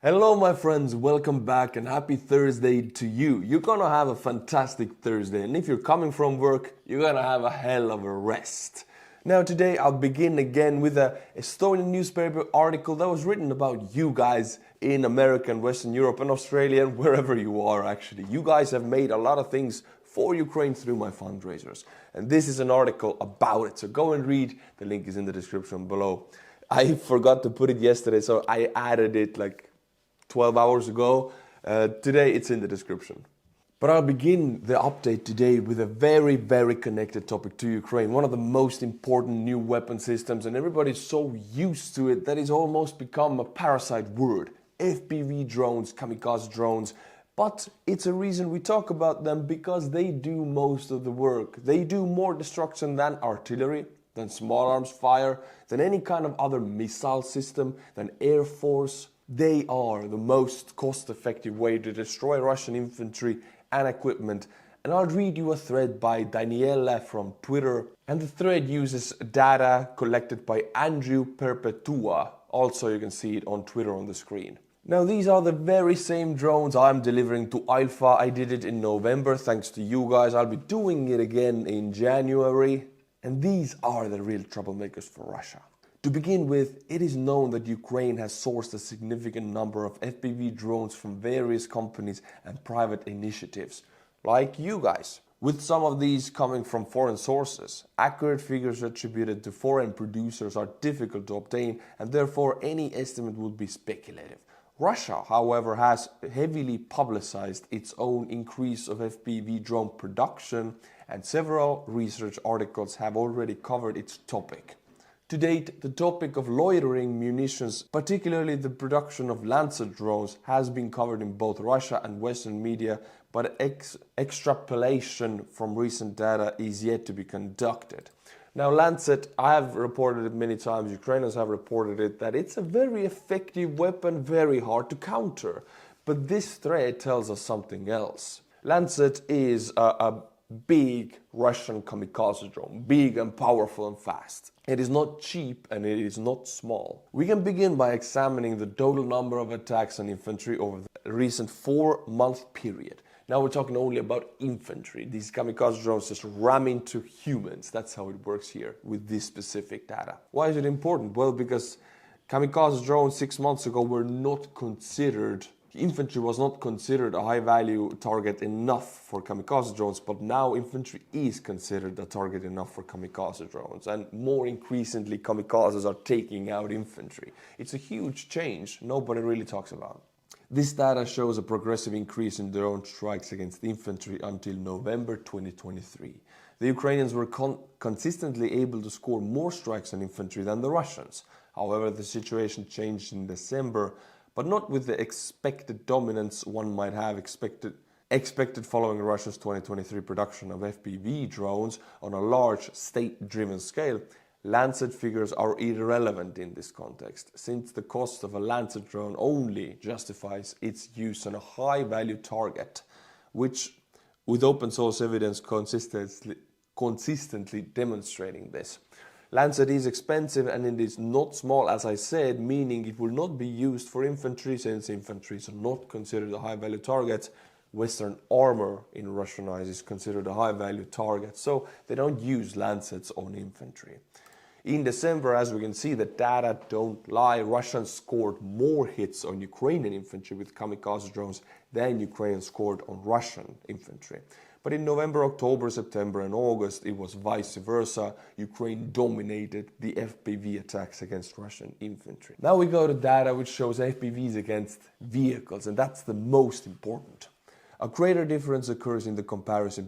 Hello my friends, welcome back and happy Thursday to you. You're gonna have a fantastic Thursday, and if you're coming from work, you're gonna have a hell of a rest. Now today I'll begin again with a Estonian newspaper article that was written about you guys in America and Western Europe and Australia and wherever you are actually. You guys have made a lot of things for Ukraine through my fundraisers, and this is an article about it, so go and read. The link is in the description below. I forgot to put it yesterday, so I added it like 12 hours ago. Today it's in the description. But I'll begin the update today with a very connected topic to Ukraine. One of the most important new weapon systems, and everybody's so used to it that it's almost become a parasite word. FPV drones, kamikaze drones. But it's a reason we talk about them because they do most of the work. They do more destruction than artillery, than small arms fire, than any kind of other missile system, than air force. They are the most cost-effective way to destroy Russian infantry and equipment. And I'll read you a thread by Daniela from Twitter. And the thread uses data collected by Andrew Perpetua. Also, you can see it on Twitter on the screen. Now, these are the very same drones I'm delivering to Alpha. I did it in November, thanks to you guys. I'll be doing it again in January. And these are the real troublemakers for Russia. To begin with, it is known that Ukraine has sourced a significant number of FPV drones from various companies and private initiatives, like you guys, with some of these coming from foreign sources. Accurate figures attributed to foreign producers are difficult to obtain, and therefore any estimate would be speculative. Russia, however, has heavily publicized its own increase of FPV drone production, and several research articles have already covered its topic. To date, the topic of loitering munitions, particularly the production of Lancer drones, has been covered in both Russia and Western media, but extrapolation from recent data is yet to be conducted. Now, Lancet, I have reported it many times, Ukrainians have reported it, that it's a very effective weapon, very hard to counter. But this thread tells us something else. Lancet is a big Russian kamikaze drone, big and powerful and fast. It is not cheap and it is not small. We can begin by examining the total number of attacks on infantry over the recent 4-month period. Now we're talking only about infantry. These kamikaze drones just ram into humans. That's how it works here with this specific data. Why is it important? Well, because kamikaze drones 6 months ago were not considered. Infantry was not considered a high-value target enough for kamikaze drones, but now infantry is considered a target enough for kamikaze drones, and more increasingly kamikazes are taking out infantry. It's a huge change nobody really talks about. This data shows a progressive increase in drone strikes against infantry until November 2023. The Ukrainians were consistently able to score more strikes on infantry than the Russians. However, the situation changed in December, but not with the expected dominance one might have expected following Russia's 2023 production of FPV drones on a large state-driven scale. Lancet figures are irrelevant in this context, since the cost of a Lancet drone only justifies its use on a high-value target, which, with open source evidence consistently demonstrating this. Lancet is expensive and it is not small, as I said, meaning it will not be used for infantry, since infantry is not considered a high-value target. Western armor in Russian eyes is considered a high-value target, so they don't use Lancets on infantry. In December, as we can see, the data don't lie. Russians scored more hits on Ukrainian infantry with kamikaze drones than Ukrainians scored on Russian infantry. But in November, October, September and August, it was vice versa. Ukraine dominated the FPV attacks against Russian infantry. Now we go to data which shows FPVs against vehicles, and that's the most important. A greater difference occurs in the comparison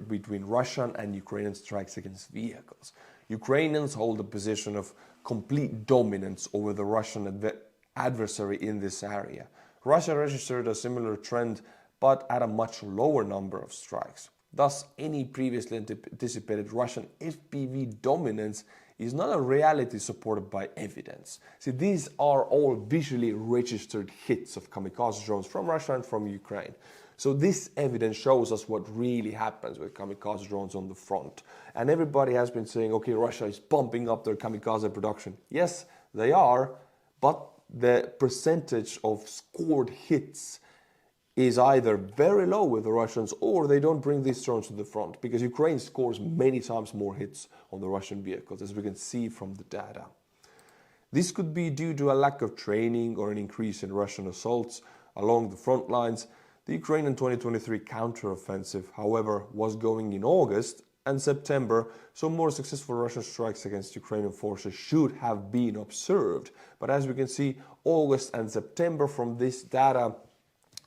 between Russian and Ukrainian strikes against vehicles. Ukrainians hold a position of complete dominance over the Russian adversary in this area. Russia registered a similar trend, but at a much lower number of strikes. Thus, any previously anticipated Russian FPV dominance is not a reality supported by evidence. See, these are all visually registered hits of kamikaze drones from Russia and from Ukraine. So this evidence shows us what really happens with kamikaze drones on the front. And everybody has been saying, okay, Russia is pumping up their kamikaze production. Yes, they are, but the percentage of scored hits is either very low with the Russians, or they don't bring these drones to the front, because Ukraine scores many times more hits on the Russian vehicles, as we can see from the data. This could be due to a lack of training or an increase in Russian assaults along the front lines. The Ukrainian 2023 counteroffensive, however, was going in August and September, so more successful Russian strikes against Ukrainian forces should have been observed. But as we can see, August and September from this data,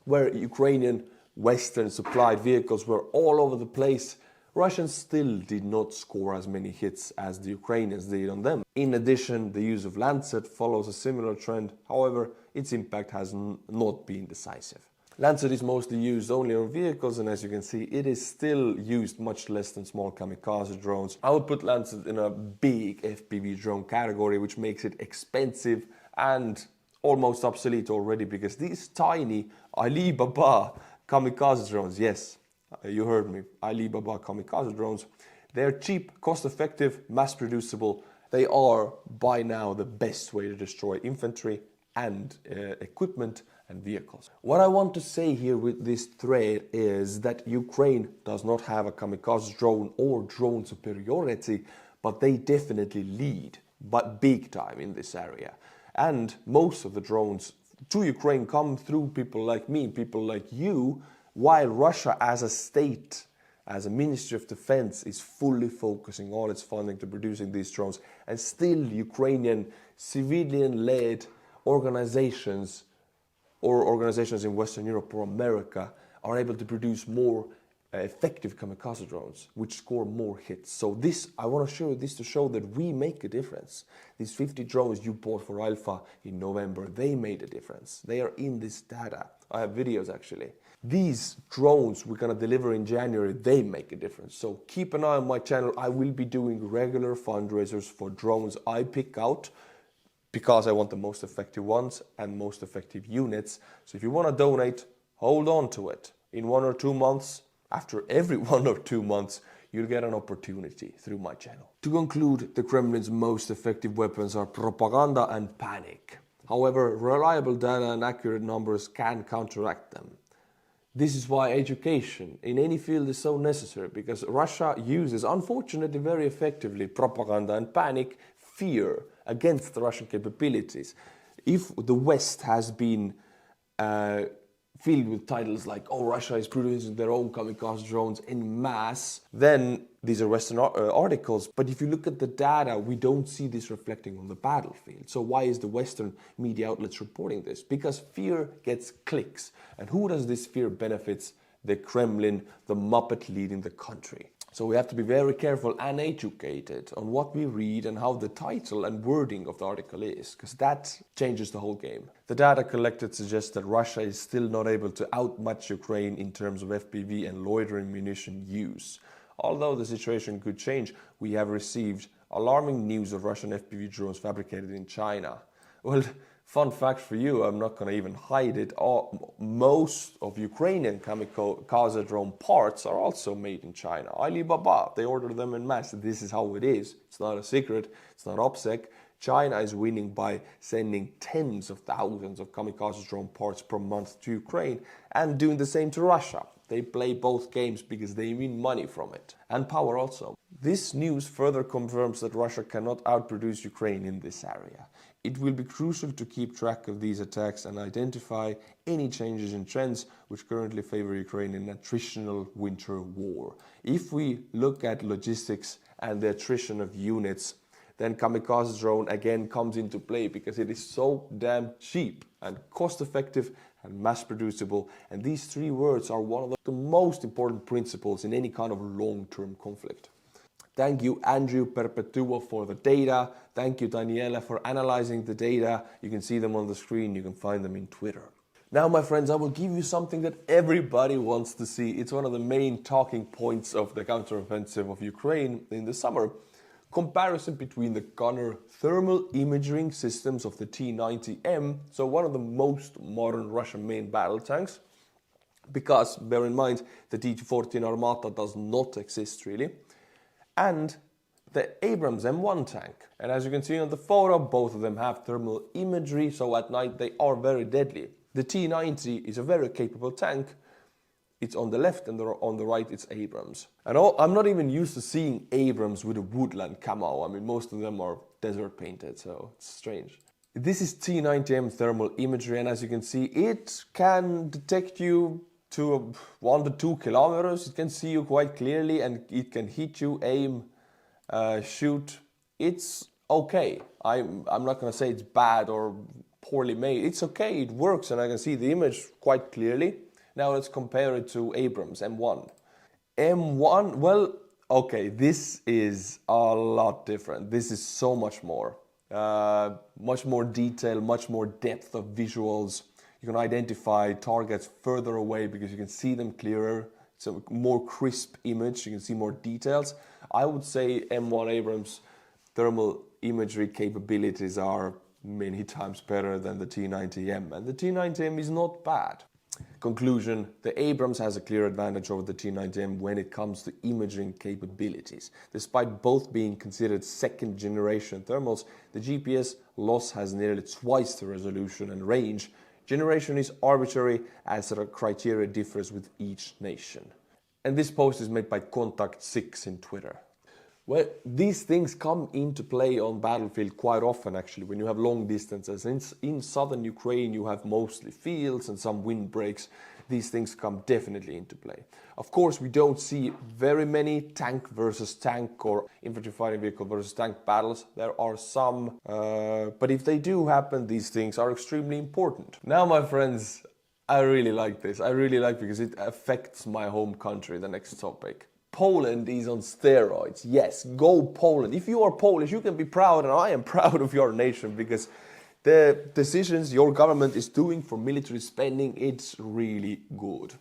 where Ukrainian Western supplied vehicles were all over the place, Russians still did not score as many hits as the Ukrainians did on them. In addition, the use of Lancet follows a similar trend, however, its impact has not been decisive. Lancet is mostly used only on vehicles, and as you can see, it is still used much less than small kamikaze drones. I would put Lancet in a big FPV drone category, which makes it expensive and almost obsolete already, because these tiny Alibaba kamikaze drones, yes, you heard me, Alibaba kamikaze drones, they're cheap, cost-effective, mass-producible. They are, by now, the best way to destroy infantry and equipment and vehicles. What I want to say here with this thread is that Ukraine does not have a kamikaze drone or drone superiority, but they definitely lead, but big time in this area. And most of the drones to Ukraine come through people like me, people like you, while Russia as a state, as a Ministry of Defense, is fully focusing all its funding to producing these drones. And still Ukrainian civilian-led organizations or organizations in Western Europe or America are able to produce more effective kamikaze drones, which score more hits. So this, I want to show you this to show that we make a difference. These 50 drones you bought for Alpha in November, they made a difference. They are in this data. I have videos actually. These drones we're going to deliver in January, they make a difference. So keep an eye on my channel. I will be doing regular fundraisers for drones I pick out, because I want the most effective ones and most effective units. So if you want to donate, hold on to it. In 1 or 2 months, after every 1 or 2 months, you'll get an opportunity through my channel. To conclude, the Kremlin's most effective weapons are propaganda and panic. However, reliable data and accurate numbers can counteract them. This is why education in any field is so necessary, because Russia uses, unfortunately very effectively, propaganda and panic, fear, against the Russian capabilities. If the West has been filled with titles like, oh, Russia is producing their own kamikaze drones en masse, then these are Western articles. But if you look at the data, we don't see this reflecting on the battlefield. So why is the Western media outlets reporting this? Because fear gets clicks. And who does this fear benefits? The Kremlin, the Muppet leading the country. So we have to be very careful and educated on what we read and how the title and wording of the article is, because that changes the whole game. The data collected suggests that Russia is still not able to outmatch Ukraine in terms of FPV and loitering munition use. Although the situation could change, we have received alarming news of Russian FPV drones fabricated in China. Well, fun fact for you, I'm not going to even hide it, most of Ukrainian kamikaze drone parts are also made in China. Alibaba, they order them en masse. This is how it is. It's not a secret. It's not OPSEC. China is winning by sending tens of thousands of kamikaze drone parts per month to Ukraine and doing the same to Russia. They play both games because they win money from it. And power also. This news further confirms that Russia cannot outproduce Ukraine in this area. It will be crucial to keep track of these attacks and identify any changes in trends which currently favor Ukraine in attritional winter war. If we look at logistics and the attrition of units, then kamikaze drone again comes into play because it is so damn cheap and cost effective and mass producible. And these three words are one of the most important principles in any kind of long-term conflict. Thank you, Andrew Perpetua, for the data. Thank you, Daniela, for analyzing the data. You can see them on the screen. You can find them in Twitter. Now, my friends, I will give you something that everybody wants to see. It's one of the main talking points of the counteroffensive of Ukraine in the summer. Comparison between the gunner thermal imaging systems of the T-90M, so one of the most modern Russian main battle tanks, because, bear in mind, the T-14 Armata does not exist really, and the Abrams M1 tank. And as you can see on the photo, both of them have thermal imagery, so at night they are very deadly. The T-90 is a very capable tank. It's on the left, and on the right it's Abrams. And I'm not even used to seeing Abrams with a woodland camo. I mean, most of them are desert painted, so it's strange. This is T-90M thermal imagery, and as you can see, it can detect you to 1 to 2 kilometers. It can see you quite clearly, and it can hit you, aim, shoot. It's okay. I'm not gonna say it's bad or poorly made. It's okay, it works, and I can see the image quite clearly. Now let's compare it to Abrams M1. M1, well, okay, this is a lot different. This is so much more. Much more detail, much more depth of visuals. You can identify targets further away because you can see them clearer. It's a more crisp image, you can see more details. I would say M1 Abrams thermal imagery capabilities are many times better than the T-90M, and the T-90M is not bad. Conclusion, the Abrams has a clear advantage over the T-90M when it comes to imaging capabilities. Despite both being considered second generation thermals, the GPS loss has nearly twice the resolution and range. Generation is arbitrary as the criteria differs with each nation. And this post is made by Contact6 in Twitter. Well, these things come into play on battlefield quite often actually when you have long distances. In southern Ukraine you have mostly fields and some windbreaks. These things come definitely into play. Of course, we don't see very many tank versus tank or infantry fighting vehicle versus tank battles. There are some, but if they do happen, these things are extremely important. Now, my friends, I really like this. I really like because it affects my home country, the next topic. Poland is on steroids. Yes, go Poland. If you are Polish, you can be proud, and I am proud of your nation because the decisions your government is doing for military spending, it's really good.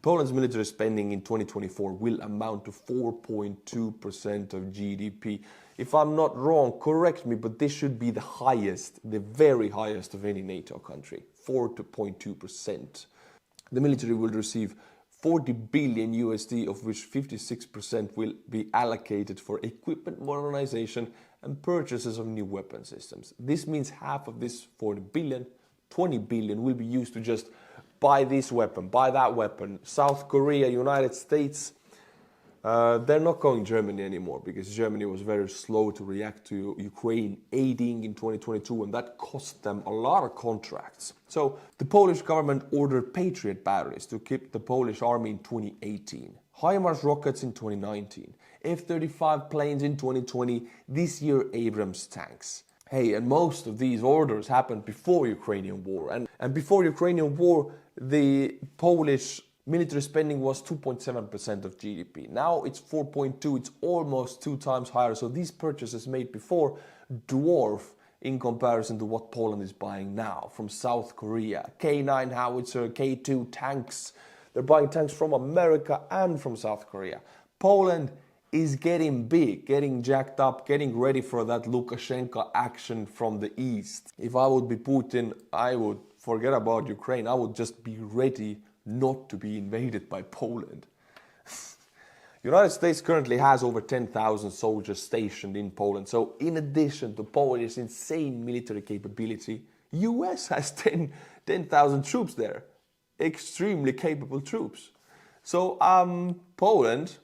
Poland's military spending in 2024 will amount to 4.2% of GDP. If I'm not wrong, correct me, but this should be the highest, the very highest of any NATO country, 4.2%. The military will receive 40 billion USD, of which 56% will be allocated for equipment modernization and purchases of new weapon systems. This means half of this 40 billion, 20 billion will be used to just buy this weapon, buy that weapon. South Korea, United States, they're not going Germany anymore because Germany was very slow to react to Ukraine aiding in 2022, and that cost them a lot of contracts. So the Polish government ordered Patriot batteries to keep the Polish army in 2018, HIMARS rockets in 2019, F-35 planes in 2020, this year Abrams tanks. Hey, and most of these orders happened before Ukrainian war, and before Ukrainian war the Polish military spending was 2.7% of GDP. Now it's 4.2%, it's almost 2 times higher. So these purchases made before dwarf in comparison to what Poland is buying now from South Korea. K9 howitzer, K2 tanks. They're buying tanks from America and from South Korea. Poland is getting big, getting jacked up, getting ready for that Lukashenko action from the east. If I would be Putin, I would forget about Ukraine. I would just be ready not to be invaded by Poland. United States currently has over 10,000 soldiers stationed in Poland. So in addition to Polish insane military capability, US has 10,000 troops there. Extremely capable troops. So Poland,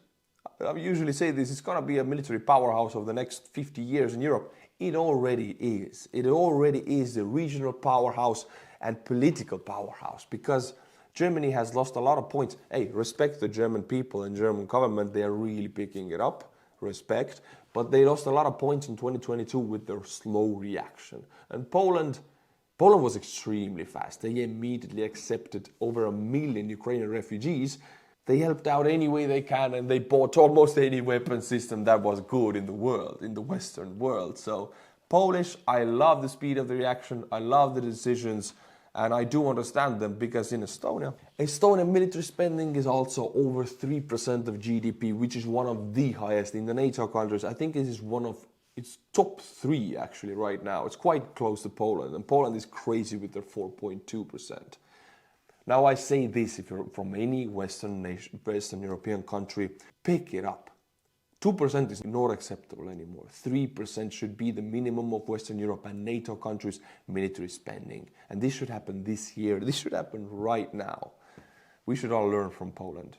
I usually say this, is going to be a military powerhouse of the next 50 years in Europe. It already is. It already is the regional powerhouse and political powerhouse because Germany has lost a lot of points. Hey, respect the German people and German government. They are really picking it up. Respect. But they lost a lot of points in 2022 with their slow reaction. And Poland was extremely fast. They immediately accepted over 1 million Ukrainian refugees. They helped out any way they can, and they bought almost any weapon system that was good in the world, in the Western world. So Polish, I love the speed of the reaction. I love the decisions. And I do understand them because in Estonia, Estonian military spending is also over 3% of GDP, which is one of the highest in the NATO countries. I think it is one of its top 3 actually right now. It's quite close to Poland, and Poland is crazy with their 4.2%. Now I say this, if you're from any Western European country, pick it up. 2% is not acceptable anymore. 3% should be the minimum of Western Europe and NATO countries' military spending. And this should happen this year. This should happen right now. We should all learn from Poland.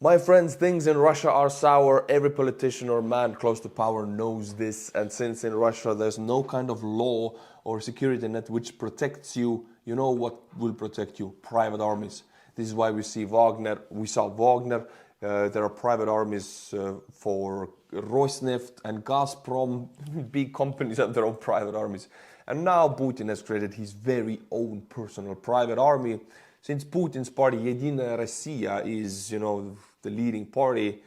My friends, things in Russia are sour. Every politician or man close to power knows this. And since in Russia there's no kind of law or security net which protects you, you know what will protect you? Private armies. This is why we see Wagner. We saw Wagner. There are private armies for Rosneft and Gazprom. Big companies have their own private armies. And now Putin has created his very own personal private army. Since Putin's party, Единая Россия, is, the leading party,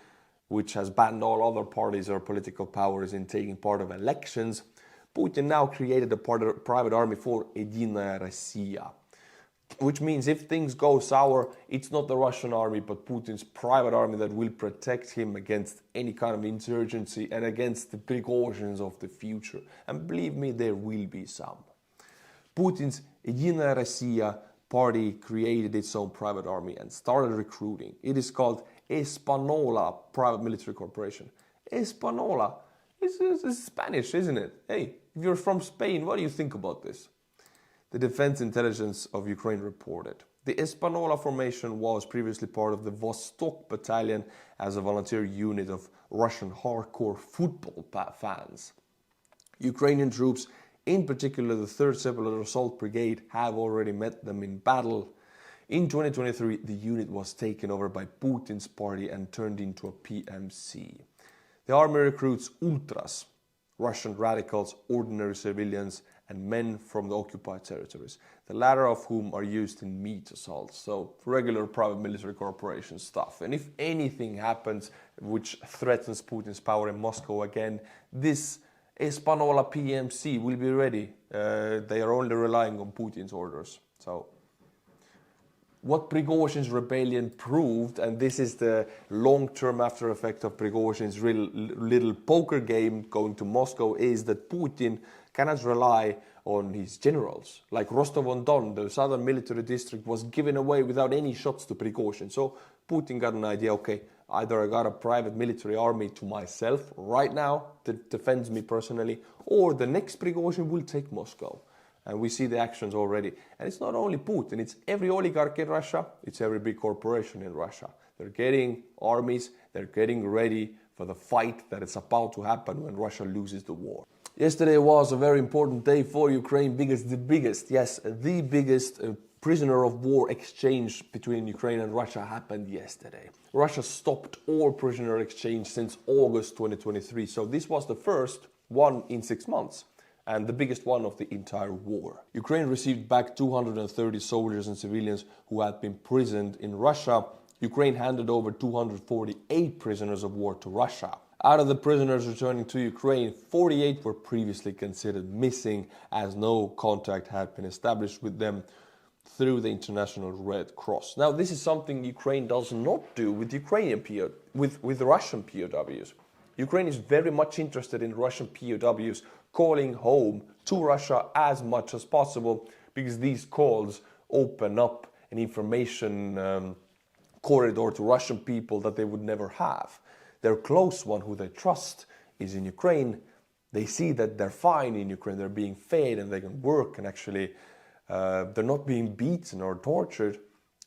which has banned all other parties or political powers in taking part of elections, Putin now created a private army for Единая Россия. Which means if things go sour, it's not the Russian army, but Putin's private army that will protect him against any kind of insurgency and against the Prigozhins of the future. And believe me, there will be some. Putin's Единая Россия party created its own private army and started recruiting. It is called Espanola Private Military Corporation. Espanola is Spanish, isn't it? Hey, if you're from Spain, what do you think about this? The Defense Intelligence of Ukraine reported. The Espanola formation was previously part of the Vostok Battalion as a volunteer unit of Russian hardcore football fans. Ukrainian troops, in particular the 3rd Secular Assault Brigade, have already met them in battle. In 2023, the unit was taken over by Putin's party and turned into a PMC. The army recruits ultras, Russian radicals, ordinary civilians, and men from the occupied territories, the latter of whom are used in meat assaults, so regular private military corporation stuff. And if anything happens which threatens Putin's power in Moscow again, this Espanola PMC will be ready. They are only relying on Putin's orders. So, what Prigozhin's rebellion proved, and this is the long-term after effect of Prigozhin's little poker game going to Moscow, is that Putin cannot rely on his generals. Like Rostov-on-Don, the southern military district, was given away without any shots to Prigozhin. So Putin got an idea, okay, either I got a private military army to myself right now that defends me personally, or the next Prigozhin will take Moscow. And we see the actions already. And it's not only Putin, it's every oligarch in Russia, it's every big corporation in Russia. They're getting armies, they're getting ready for the fight that is about to happen when Russia loses the war. Yesterday was a very important day for Ukraine because the biggest prisoner of war exchange between Ukraine and Russia happened yesterday. Russia stopped all prisoner exchange since August 2023. So this was the first one in 6 months and the biggest one of the entire war. Ukraine received back 230 soldiers and civilians who had been imprisoned in Russia. Ukraine handed over 248 prisoners of war to Russia. Out of the prisoners returning to Ukraine, 48 were previously considered missing as no contact had been established with them through the International Red Cross. Now, this is something Ukraine does not do with with Russian POWs. Ukraine is very much interested in Russian POWs calling home to Russia as much as possible because these calls open up an information corridor to Russian people that they would never have. Their close one, who they trust, is in Ukraine. They see that they're fine in Ukraine, they're being fed and they can work and actually they're not being beaten or tortured.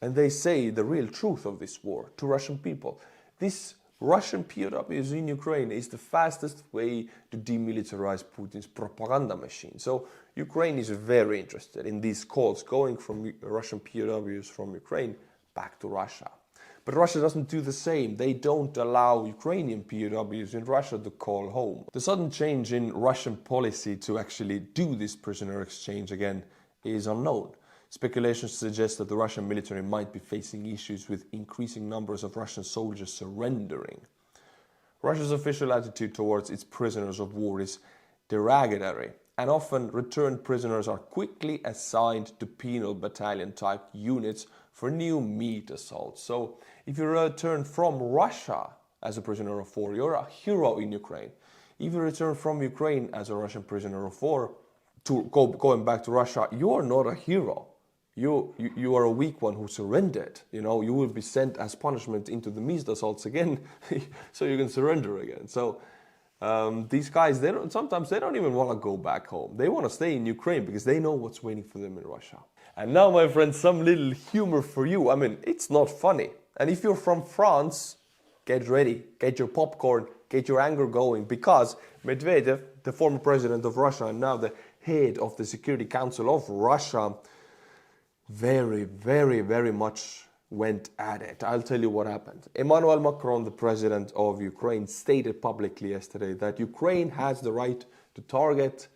And they say the real truth of this war to Russian people. This Russian POWs in Ukraine is the fastest way to demilitarize Putin's propaganda machine. So Ukraine is very interested in these calls going from Russian POWs from Ukraine back to Russia. But Russia doesn't do the same. They don't allow Ukrainian POWs in Russia to call home. The sudden change in Russian policy to actually do this prisoner exchange again is unknown. Speculations suggest that the Russian military might be facing issues with increasing numbers of Russian soldiers surrendering. Russia's official attitude towards its prisoners of war is derogatory, and often returned prisoners are quickly assigned to penal battalion-type units for new meat assaults. So if you return from Russia as a prisoner of war, you're a hero in Ukraine. If you return from Ukraine as a Russian prisoner of war, going back to Russia, you're not a hero. You are a weak one who surrendered. You know, you will be sent as punishment into the missile assaults again, so you can surrender again. So these guys, sometimes they don't even want to go back home. They want to stay in Ukraine because they know what's waiting for them in Russia. And now, my friends, some little humor for you. I mean, it's not funny. And if you're from France, get ready, get your popcorn, get your anger going, because Medvedev, the former president of Russia and now the head of the Security Council of Russia, very, very, very much went at it. I'll tell you what happened. Emmanuel Macron, the president of Ukraine, stated publicly yesterday that Ukraine has the right to target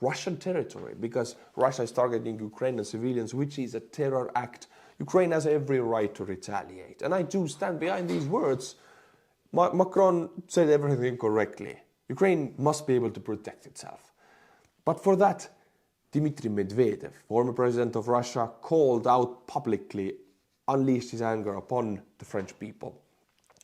Russian territory because Russia is targeting Ukrainian civilians, which is a terror act. Ukraine has every right to retaliate. And I do stand behind these words. Macron said everything correctly. Ukraine must be able to protect itself. But for that, Dimitri Medvedev, former president of Russia, called out publicly, unleashed his anger upon the French people.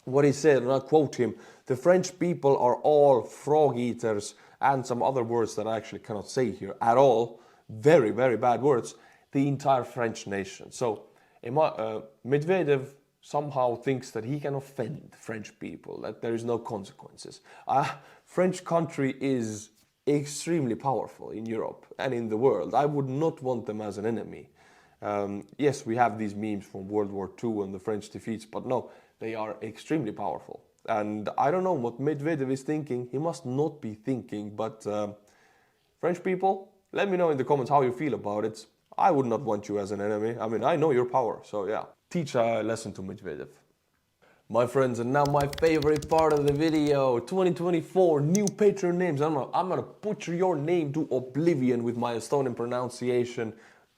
What he said, and I quote him, "The French people are all frog eaters," and some other words that I actually cannot say here at all. Very, very bad words. The entire French nation. So Medvedev somehow thinks that he can offend French people, that there is no consequences. French country is extremely powerful in Europe and in the world. I would not want them as an enemy. Yes, we have these memes from World War II and the French defeats, but no, they are extremely powerful. And I don't know what Medvedev is thinking. He must not be thinking, but French people, let me know in the comments how you feel about it. I would not want you as an enemy. I mean, I know your power, so yeah. Teach a lesson to Medvedev. My friends, and now my favorite part of the video, 2024, new patron names. I'm gonna butcher your name to oblivion with my Estonian pronunciation.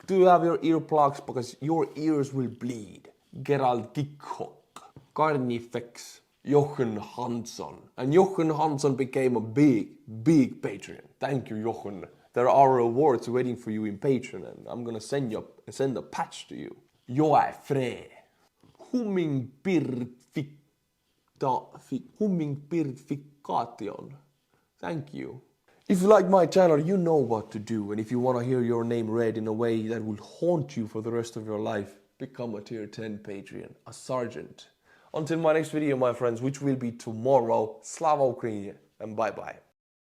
Do you have your earplugs? Because your ears will bleed. Gerald Gikhok, Carnifex, Jochen Hansson. And Jochen Hansson became a big patron. Thank you, Jochen. There are rewards waiting for you in Patreon, and I'm gonna send a patch to you. Joefre, Hummingpirfication. Thank you. If you like my channel, you know what to do. And if you want to hear your name read in a way that will haunt you for the rest of your life, become a tier 10 Patreon, a sergeant. Until my next video, my friends, which will be tomorrow, Slava Ukraini, and bye-bye.